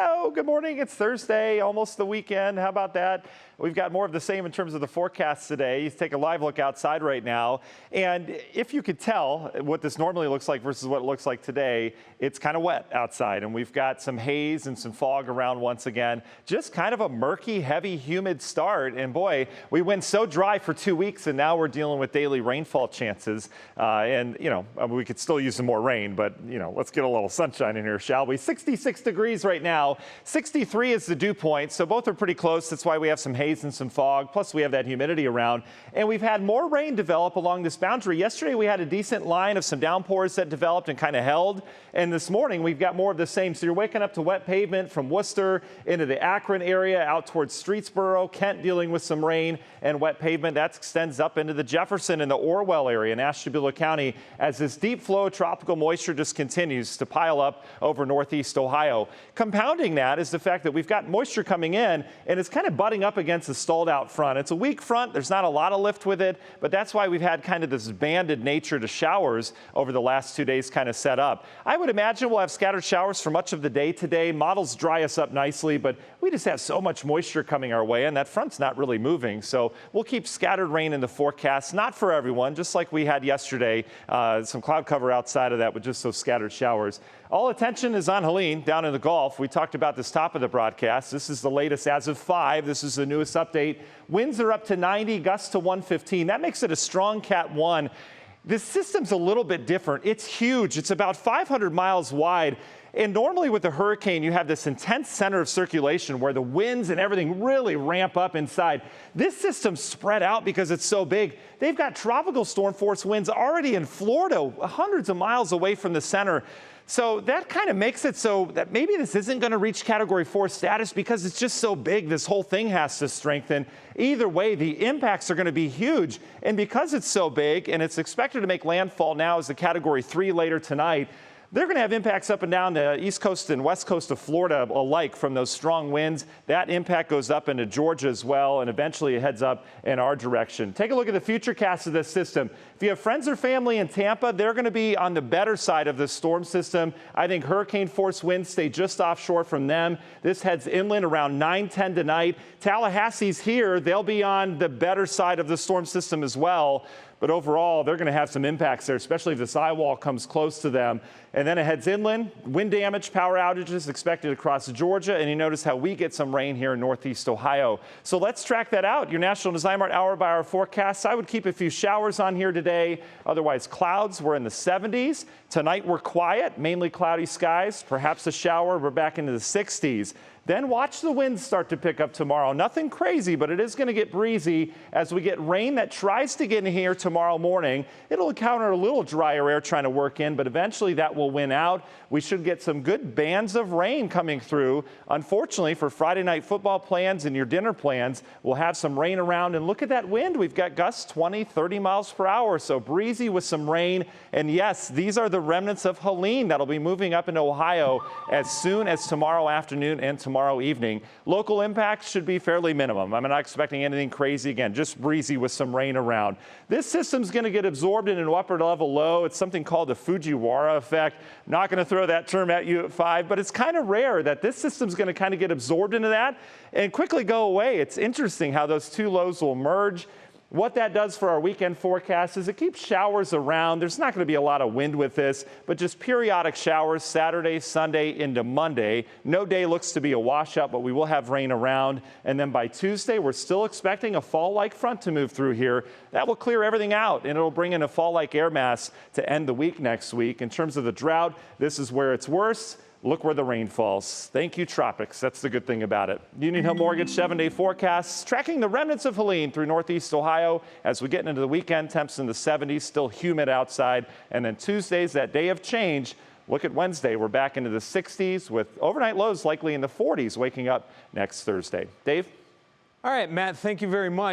Hello, good morning. It's Thursday, almost the weekend. How about that? We've got more of the same in terms of the forecast today. You take a live look outside right now. And if you could tell what this normally looks like versus what it looks like today, it's kind of wet outside. And we've got some haze and some fog around once again. Just kind of a murky, heavy, humid start. And boy, we went so dry for 2 weeks, and now we're dealing with daily rainfall chances. We could still use some more rain, but, let's get a little sunshine in here, shall we? 66 degrees right now. 63 is the dew point, so both are pretty close. That's why we have some haze and some fog, plus we have that humidity around. And we've had more rain develop along this boundary. Yesterday we had a decent line of some downpours that developed and kind of held. And this morning we've got more of the same. So you're waking up to wet pavement from Worcester into the Akron area, out towards Streetsboro, Kent dealing with some rain and wet pavement. That extends up into the Jefferson and the Orwell area in Ashtabula County as this deep flow of tropical moisture just continues to pile up over northeast Ohio. Compounding that is the fact that we've got moisture coming in and it's kind of butting up against the stalled out front. It's a weak front. There's not a lot of lift with it, but that's why we've had kind of this banded nature to showers over the last 2 days kind of set up. I would imagine we'll have scattered showers for much of the day today. Models dry us up nicely, but we just have so much moisture coming our way and that front's not really moving. So we'll keep scattered rain in the forecast, not for everyone, just like we had yesterday. Some cloud cover outside of that with just those scattered showers. All attention is on Helene down in the Gulf. We talked about this top of the broadcast. This is the latest as of 5. This is the newest update. Winds are up to 90, gusts to 115. That makes it a strong Cat 1. This system's a little bit different. It's huge. It's about 500 miles wide. And normally with a hurricane, you have this intense center of circulation where the winds and everything really ramp up inside. This system's spread out because it's so big. They've got tropical storm force winds already in Florida, hundreds of miles away from the center. So that kind of makes it so that maybe this isn't going to reach Category 4 status because it's just so big. This whole thing has to strengthen. Either way, the impacts are going to be huge. And because it's so big and it's expected to make landfall now as a Category 3 later tonight, they're going to have impacts up and down the east coast and west coast of Florida alike from those strong winds. That impact goes up into Georgia as well, and eventually it heads up in our direction. Take a look at the futurecast of this system. If you have friends or family in Tampa, they're going to be on the better side of this storm system. I think hurricane force winds stay just offshore from them. This heads inland around 9:10 tonight. Tallahassee's here. They'll be on the better side of the storm system as well. But overall, they're going to have some impacts there, especially if the sidewall comes close to them. And then it heads inland. Wind damage, power outages expected across Georgia. And you notice how we get some rain here in northeast Ohio. So let's track that out. Your National Design Mart hour-by-hour forecasts. I would keep a few showers on here today. Otherwise, clouds. We're in the 70s. Tonight, we're quiet, mainly cloudy skies. Perhaps a shower. We're back into the 60s. Then watch the winds start to pick up tomorrow. Nothing crazy, but it is going to get breezy as we get rain that tries to get in here tomorrow morning. It'll encounter a little drier air trying to work in, but eventually that will win out. We should get some good bands of rain coming through. Unfortunately, for Friday night football plans and your dinner plans, we'll have some rain around. And look at that wind. We've got gusts 20, 30 miles per hour, so breezy with some rain. And yes, these are the remnants of Helene that'll be moving up into Ohio as soon as tomorrow afternoon and tomorrow evening. Local impact should be fairly minimum. I'm not expecting anything crazy again, just breezy with some rain around. This system's going to get absorbed in an upper level low. It's something called the Fujiwara effect. I'm not going to throw that term at you at 5, but it's kind of rare that this system's going to kind of get absorbed into that and quickly go away. It's interesting how those two lows will merge. What that does for our weekend forecast is it keeps showers around. There's not going to be a lot of wind with this, but just periodic showers Saturday, Sunday into Monday. No day looks to be a washout, but we will have rain around. And then by Tuesday, we're still expecting a fall-like front to move through here. That will clear everything out, and it'll bring in a fall-like air mass to end the week next week. In terms of the drought, this is where it's worse. Look where the rain falls. Thank you, tropics. That's the good thing about it. Union Hill Mortgage 7-day forecasts tracking the remnants of Helene through northeast Ohio as we get into the weekend. Temps in the 70s, still humid outside. And then Tuesday's that day of change. Look at Wednesday. We're back into the 60s with overnight lows likely in the 40s waking up next Thursday. Dave? All right, Matt, thank you very much.